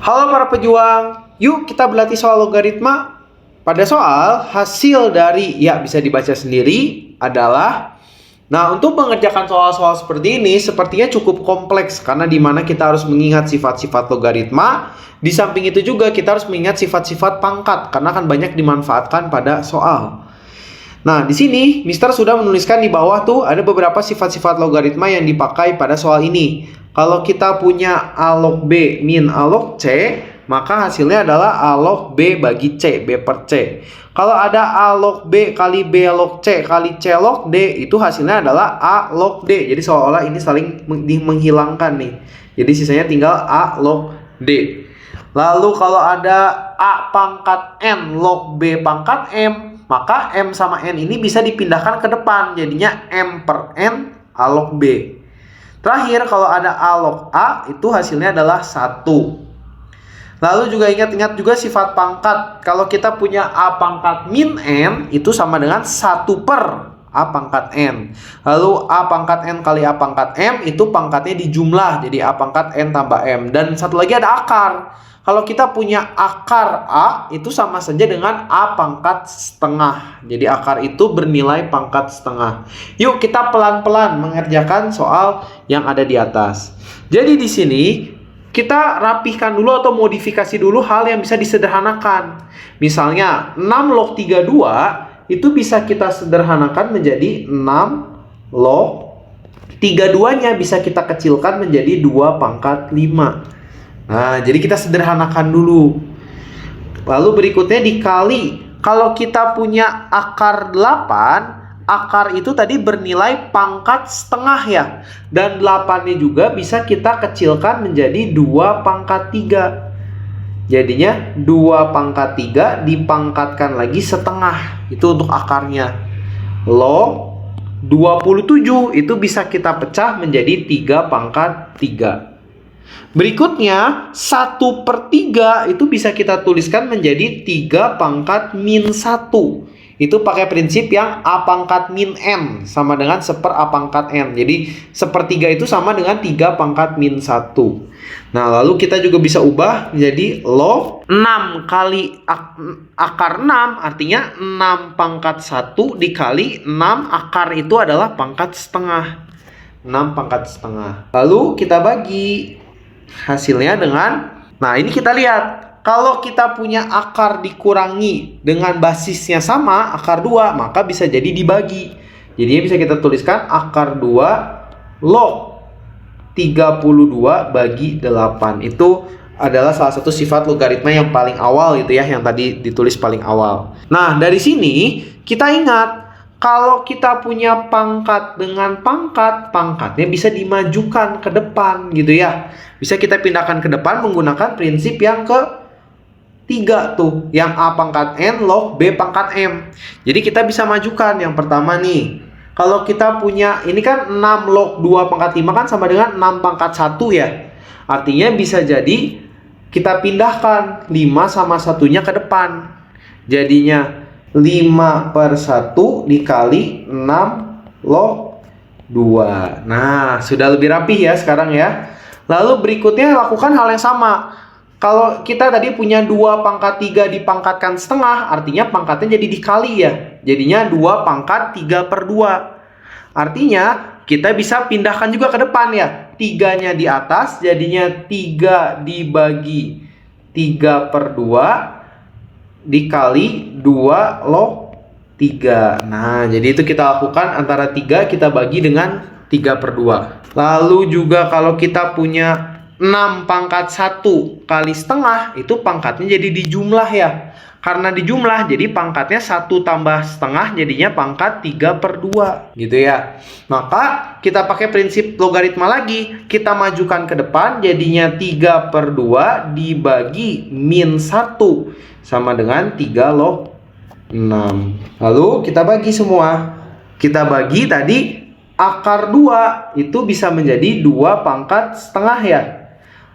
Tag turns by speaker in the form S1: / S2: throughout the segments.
S1: Halo para pejuang, yuk kita berlatih soal logaritma. Pada soal, hasil dari, ya bisa dibaca sendiri, adalah... Nah, untuk mengerjakan soal-soal seperti ini, sepertinya cukup kompleks. Karena dimana kita harus mengingat sifat-sifat logaritma. Di samping itu juga kita harus mengingat sifat-sifat pangkat. Karena akan banyak dimanfaatkan pada soal. Nah, di sini Mister sudah menuliskan di bawah tuh ada beberapa sifat-sifat logaritma yang dipakai pada soal ini. Kalau kita punya A log B min A log C, maka hasilnya adalah A log B bagi C, B per C. Kalau ada A log B kali B log C kali C log D, itu hasilnya adalah A log D. Jadi seolah-olah ini saling menghilangkan nih. Jadi sisanya tinggal A log D. Lalu kalau ada A pangkat N log B pangkat M, maka M sama N ini bisa dipindahkan ke depan. Jadinya M per N A log B. Terakhir kalau ada A log A, itu hasilnya adalah 1. Lalu juga ingat-ingat juga sifat pangkat. Kalau kita punya A pangkat min N, itu sama dengan 1 per A pangkat N. Lalu A pangkat N kali A pangkat M, itu pangkatnya dijumlah. Jadi A pangkat N tambah M. Dan satu lagi ada akar. Kalau kita punya akar A, itu sama saja dengan A pangkat setengah. Jadi akar itu bernilai pangkat setengah. Yuk kita pelan-pelan mengerjakan soal yang ada di atas. Jadi di sini kita rapihkan dulu atau modifikasi dulu hal yang bisa disederhanakan. Misalnya 6 log 32 itu bisa kita sederhanakan menjadi 6 log 32-nya bisa kita kecilkan menjadi 2 pangkat 5. Nah, jadi kita sederhanakan dulu. Lalu berikutnya dikali. Kalau kita punya akar 8, akar itu tadi bernilai pangkat setengah ya. Dan 8-nya juga bisa kita kecilkan menjadi 2 pangkat 3. Jadinya 2 pangkat 3 dipangkatkan lagi setengah. Itu untuk akarnya. Log 27 itu bisa kita pecah menjadi 3 pangkat 3. Berikutnya 1 per 3 itu bisa kita tuliskan menjadi 3 pangkat min 1. Itu pakai prinsip yang A pangkat min N sama dengan 1 per A pangkat N. Jadi 1/3 itu sama dengan 3 pangkat min 1. Nah, lalu kita juga bisa ubah menjadi log 6 kali akar 6. Artinya 6 pangkat 1 dikali 6 akar itu adalah pangkat setengah. 6 pangkat setengah. Lalu kita bagi hasilnya dengan, nah ini kita lihat, kalau kita punya akar dikurangi dengan basisnya sama, akar 2, maka bisa jadi dibagi. Jadinya bisa kita tuliskan akar 2 log 32 bagi 8. Itu adalah salah satu sifat logaritma yang paling awal gitu ya, yang tadi ditulis paling awal. Nah, dari sini kita ingat, kalau kita punya pangkat dengan pangkat, pangkatnya bisa dimajukan ke depan gitu ya. Bisa kita pindahkan ke depan menggunakan prinsip yang ketiga tuh, yang A pangkat N log B pangkat M. Jadi kita bisa majukan. Yang pertama nih, kalau kita punya ini kan 6 log 2 pangkat 5 kan sama dengan 6 pangkat 1 ya. Artinya bisa jadi kita pindahkan 5 sama 1-nya ke depan. Jadinya 5 per 1 dikali 6 log 2. Nah, sudah lebih rapih ya sekarang ya. Lalu berikutnya lakukan hal yang sama. Kalau kita tadi punya 2 pangkat 3 dipangkatkan setengah, artinya pangkatnya jadi dikali ya. Jadinya 2 pangkat 3 per 2. Artinya kita bisa pindahkan juga ke depan ya. 3-nya di atas, jadinya 3 dibagi 3 per 2 dikali 2 log 3. Nah, jadi itu kita lakukan antara 3 kita bagi dengan 3 per 2. Lalu juga kalau kita punya 6 pangkat 1 kali setengah, itu pangkatnya jadi dijumlah ya. Karena dijumlah, jadi pangkatnya 1 tambah setengah jadinya pangkat 3 per 2 gitu ya. Maka kita pakai prinsip logaritma lagi. Kita majukan ke depan, jadinya 3 per 2 dibagi min 1 sama dengan 3 log 6. Lalu kita bagi semua. Kita bagi tadi akar 2 itu bisa menjadi 2 pangkat setengah ya.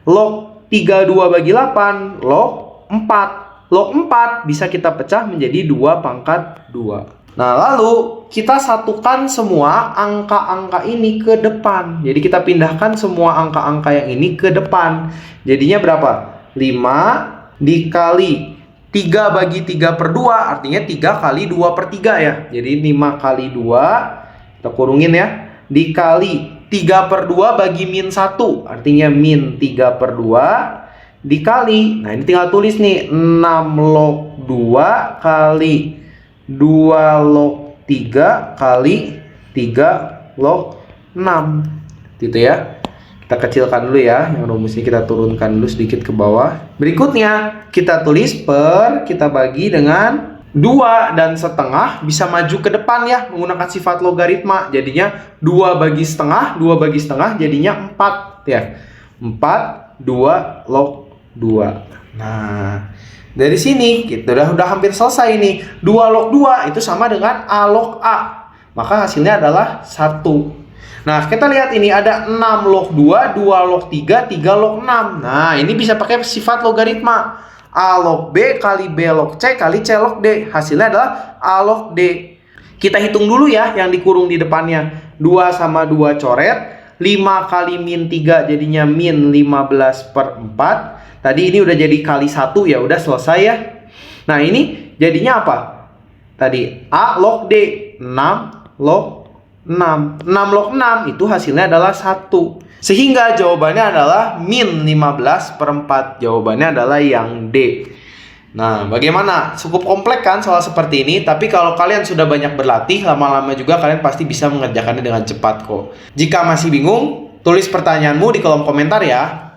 S1: Log 32 bagi 8, log 4. Log 4 bisa kita pecah menjadi 2 pangkat 2. Nah, lalu kita satukan semua angka-angka ini ke depan. Jadi kita pindahkan semua angka-angka yang ini ke depan. Jadinya berapa? 5 dikali 3 bagi 3/2, artinya 3 kali 2/3 ya. Jadi 5 kali 2, kita kurungin ya, dikali 3/2 bagi -1, artinya -3/2, dikali, nah ini tinggal tulis nih, 6 log 2 kali 2 log 3 kali 3 log 6. Gitu ya. Kita kecilkan dulu ya, yang rumusnya kita turunkan dulu sedikit ke bawah. Berikutnya kita tulis kita bagi dengan 2 dan setengah, bisa maju ke depan ya menggunakan sifat logaritma. Jadinya 2 bagi setengah, 2 bagi setengah jadinya 4 ya. 4 2 log 2. Nah, dari sini kita udah hampir selesai nih. 2 log 2 itu sama dengan A log A. Maka hasilnya adalah 1. Nah, kita lihat ini ada 6 log 2, 2 log 3, 3 log 6. Nah, ini bisa pakai sifat logaritma. A log B kali B log C kali C log D. Hasilnya adalah A log D. Kita hitung dulu ya yang dikurung di depannya. 2 sama 2 coret. 5 kali -3 jadinya -15/4. Tadi ini udah jadi kali 1 ya, udah selesai ya. Nah, ini jadinya apa? Tadi A log D, 6 log 6. 6 log 6 itu hasilnya adalah 1. Sehingga jawabannya adalah -15/4. Jawabannya adalah yang D. Nah, bagaimana? Cukup kompleks kan soal seperti ini, tapi kalau kalian sudah banyak berlatih, lama-lama juga kalian pasti bisa mengerjakannya dengan cepat kok. Jika masih bingung, tulis pertanyaanmu di kolom komentar ya.